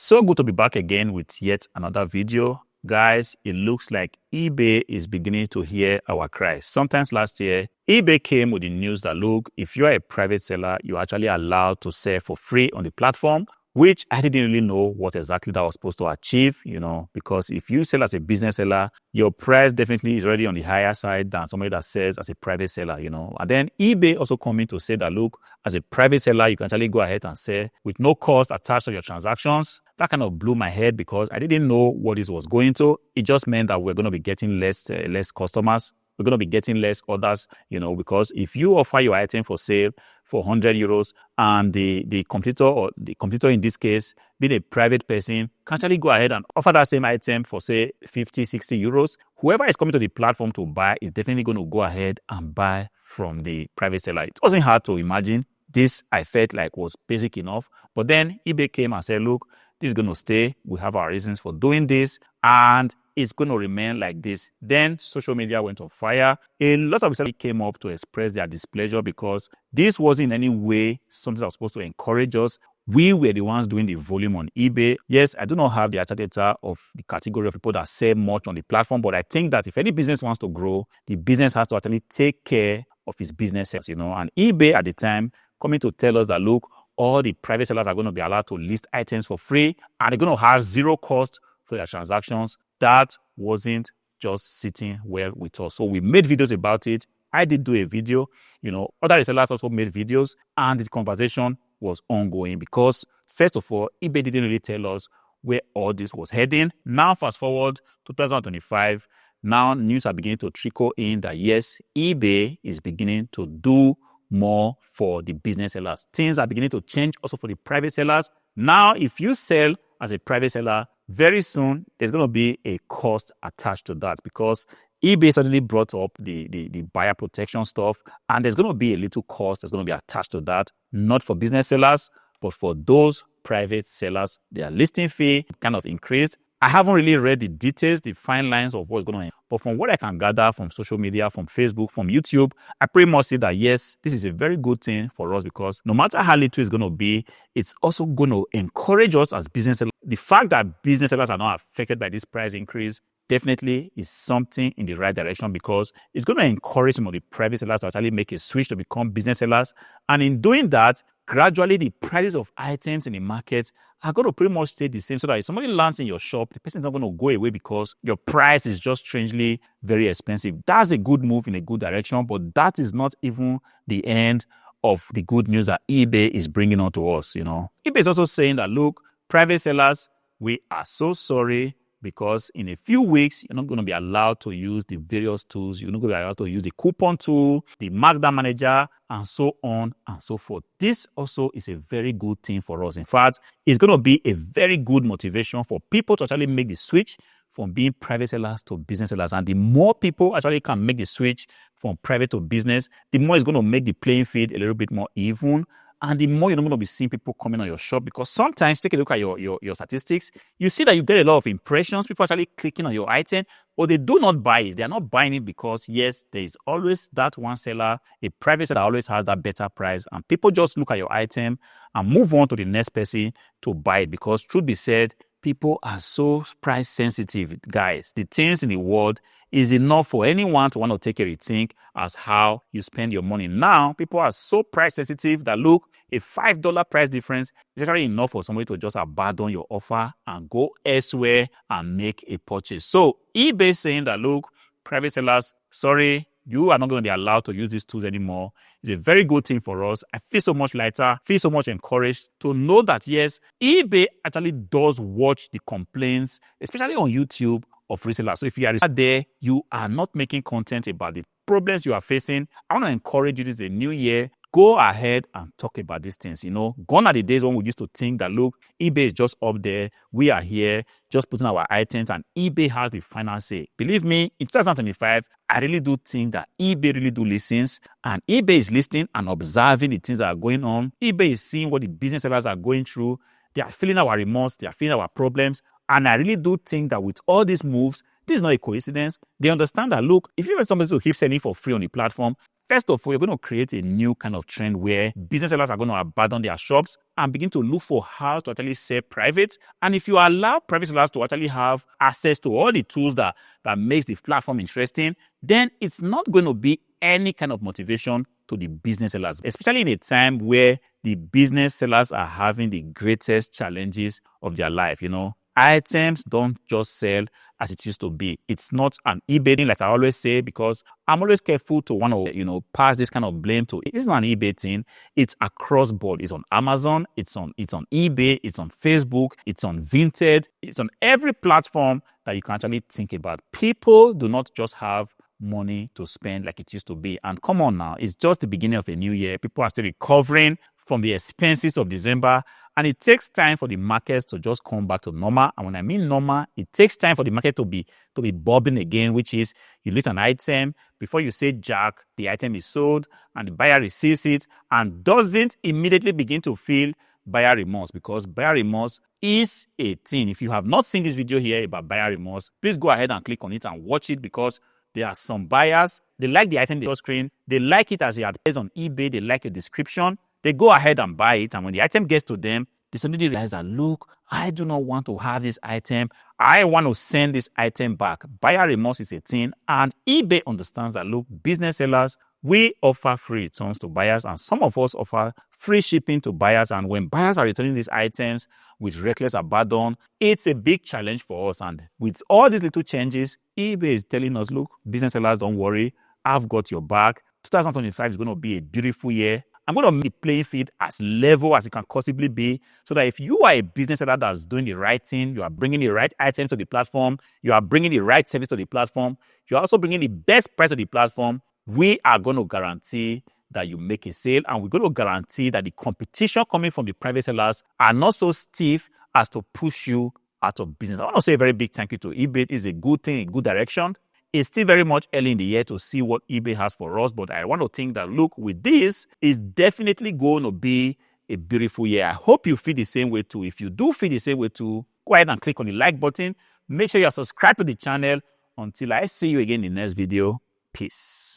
So good to be back again with yet another video. Guys, it looks like eBay is beginning to hear our cries. Sometimes last year, eBay came with the news that, look, if you are a private seller, you're actually allowed to sell for free on the platform, which I didn't really know what exactly that was supposed to achieve, because if you sell as a business seller, your price definitely is already on the higher side than somebody that sells as a private seller, And then eBay also coming to say that, look, as a private seller, you can actually go ahead and sell with no cost attached to your transactions. That kind of blew my head because I didn't know what this was going to. It just meant that we're going to be getting less customers. We're going to be getting less orders, because if you offer your item for sale for 100 euros and the competitor in this case, being a private person, can actually go ahead and offer that same item for, say, 50, 60 euros. Whoever is coming to the platform to buy is definitely going to go ahead and buy from the private seller. It wasn't hard to imagine. This, I felt like, was basic enough. But then eBay came and said, look, this is going to stay. We have our reasons for doing this, and it's going to remain like this. Then social media went on fire. A lot of sellers came up to express their displeasure because this wasn't in any way something that was supposed to encourage us. We were the ones doing the volume on eBay. Yes, I do not have the actual data of the category of people that sell much on the platform, but I think that if any business wants to grow, the business has to actually take care of its business, And eBay at the time coming to tell us that, look, all the private sellers are going to be allowed to list items for free, and they're going to have zero cost for their transactions. That wasn't just sitting well with us. So we made videos about it. I did do a video, other resellers also made videos, and the conversation was ongoing because, first of all, eBay didn't really tell us where all this was heading. Now, fast forward to 2025, now news are beginning to trickle in that, yes, eBay is beginning to do more for the business sellers. Things are beginning to change also for the private sellers. Now, if you sell as a private seller, very soon there's going to be a cost attached to that because eBay suddenly brought up the buyer protection stuff, and there's going to be a little cost that's going to be attached to that, not for business sellers, but for those private sellers. Their listing fee kind of increased. I haven't really read the details, the fine lines of what's going on. But from what I can gather from social media, from Facebook, from YouTube, I pretty much see that, yes, this is a very good thing for us because no matter how little it's going to be, it's also going to encourage us as business sellers. The fact that business sellers are not affected by this price increase definitely is something in the right direction because it's going to encourage some of the private sellers to actually make a switch to become business sellers. And in doing that, gradually the prices of items in the market are going to pretty much stay the same so that if somebody lands in your shop, the person is not going to go away because your price is just strangely very expensive. That's a good move in a good direction, but that is not even the end of the good news that eBay is bringing on to us, eBay is also saying that, look, private sellers, we are so sorry because in a few weeks, you're not going to be allowed to use the various tools. You're not going to be allowed to use the coupon tool, the markdown manager, and so on and so forth. This also is a very good thing for us. In fact, it's going to be a very good motivation for people to actually make the switch from being private sellers to business sellers. And the more people actually can make the switch from private to business, the more it's going to make the playing field a little bit more even. And the more you're not going to be seeing people coming on your shop because sometimes, take a look at your statistics, you see that you get a lot of impressions, people actually clicking on your item, but they do not buy it. They are not buying it because, yes, there is always that one seller, a private seller always has that better price, and people just look at your item and move on to the next person to buy it because, truth be said, people are so price sensitive, guys. The things in the world is enough for anyone to want to take a rethink as how you spend your money. Now, people are so price sensitive that, look, a $5 price difference is actually enough for somebody to just abandon your offer and go elsewhere and make a purchase. So eBay saying that, look, private sellers, sorry, you are not going to be allowed to use these tools anymore. It's a very good thing for us. I feel so much lighter, feel so much encouraged to know that, yes, eBay actually does watch the complaints, especially on YouTube, of resellers. So if you are there, you are not making content about the problems you are facing. I want to encourage you, this is a new year. Go ahead and talk about these things. Gone are the days when we used to think that, look, eBay is just up there. We are here just putting our items and eBay has the final say. Believe me, in 2025, I really do think that eBay really do listens, and eBay is listening and observing the things that are going on. eBay is seeing what the business sellers are going through. They are feeling our remorse. They are feeling our problems. And I really do think that with all these moves, this is not a coincidence. They understand that, look, if you want somebody to keep selling for free on the platform, First of all, you're going to create a new kind of trend where business sellers are going to abandon their shops and begin to look for how to actually sell private. And if you allow private sellers to actually have access to all the tools that makes the platform interesting, then it's not going to be any kind of motivation to the business sellers, especially in a time where the business sellers are having the greatest challenges of their life. Items don't just sell as it used to be. It's not an eBay thing, like I always say, because I'm always careful to want to, pass this kind of blame to. It's not an eBay thing. It's across board. It's on Amazon. It's on eBay. It's on Facebook. It's on Vinted. It's on every platform that you can actually think about. People do not just have money to spend like it used to be. And come on now, it's just the beginning of a new year. People are still recovering from the expenses of December, and it takes time for the markets to just come back to normal. And when I mean normal, it takes time for the market to be bobbing again, which is you list an item, before you say jack, the item is sold, and the buyer receives it and doesn't immediately begin to feel buyer remorse, because buyer remorse is a thing. If you have not seen this video here about buyer remorse, please go ahead and click on it and watch it, because there are some buyers, they like the item on your screen, they like it as it advertised on eBay, they like your description, they go ahead and buy it, and when the item gets to them, they suddenly realize that, look, I do not want to have this item. I want to send this item back. Buyer remorse is a thing, and eBay understands that, look, business sellers, we offer free returns to buyers, and some of us offer free shipping to buyers. And when buyers are returning these items with reckless abandon, it's a big challenge for us. And with all these little changes, eBay is telling us, look, business sellers, don't worry. I've got your back. 2025 is going to be a beautiful year. I'm going to make the playing field as level as it can possibly be, so that if you are a business seller that's doing the right thing, you are bringing the right items to the platform, you are bringing the right service to the platform, you are also bringing the best price to the platform, we are going to guarantee that you make a sale, and we're going to guarantee that the competition coming from the private sellers are not so stiff as to push you out of business. I want to say a very big thank you to eBay. It's a good thing, a good direction. It's still very much early in the year to see what eBay has for us, but I want to think that, look, with this, it's definitely going to be a beautiful year. I hope you feel the same way too. If you do feel the same way too, go ahead and click on the like button. Make sure you're subscribed to the channel. Until I see you again in the next video, peace.